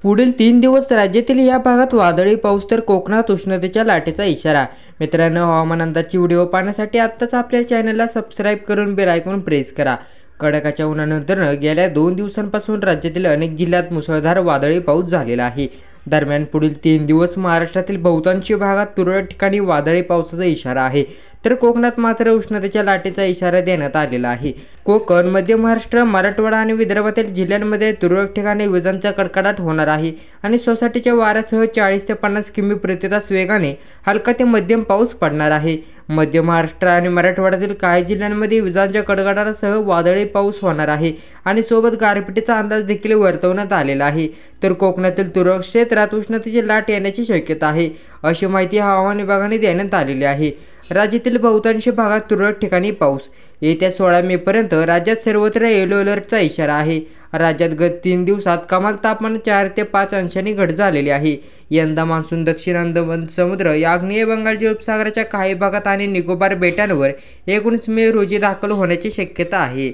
पुढील 3 दिवस राज्यातील या भागात वादळी पाऊस तर कोकणात उष्णतेच्या लाटेचा इशारा। मित्रांनो, हवामान अंदाजची व्हिडिओ पाहण्यासाठी आत्ताच आपल्या चॅनलला सबस्क्राईब करून बेल आयकॉन प्रेस करा। कडाक्याच्या उन्हानंतर गेल्या 2 दिवसांपासून राज्यातील अनेक जिल्ह्यात मुसळधार वादळी पाऊस झालेला आहे। दरम्यान पुढील 3 दिवस महाराष्ट्रातील बहुतांश भागात तुरळक ठिकाणी वादळी पावसाचा इशारा आहे, तर कोकणात मात्र उष्णतेच्या लाटेचा इशारा देण्यात आलेला आहे। कोकण, मध्य महाराष्ट्र, मराठवाडा आणि विदर्भातील जिल्ह्यांमध्ये तुरळक ठिकाणी विजांचा कडकडाट होणार आहे आणि सोसाट्याच्या वाऱ्यासह 40 ते 50 किमी प्रति तास वेगाने हलका ते मध्यम पाऊस पडणार आहे। मध्य महाराष्ट्र आणि मराठवाड्यातील काही जिल्ह्यांमध्ये विजांच्या कडकडाटासह वादळी पाऊस होणार आहे आणि सोबत गारपिटीचा अंदाज देखील वर्तवण्यात आलेला आहे। तर कोकणातील तुरळक क्षेत्रात उष्णतेची लाट येण्याची शक्यता आहे, अशी माहिती हवामान विभागाने देण्यात आलेली आहे। राज्यातील बहुतांश भागात तुरळक ठिकाणी पाऊस। येत्या 16 मे पर्यंत राज्यात सर्वत्र येलो अलर्टचा इशारा आहे। राज्यात गत 3 दिवसात कमाल तापमान 4 ते 5 अंशांनी घट झालेली आहे। यंदा मान्सून दक्षिण अंदमान समुद्र, आग्नेय बंगालच्या उपसागराच्या काही भागात आणि निकोबार बेटांवर 19 मे रोजी दाखल होण्याची शक्यता आहे।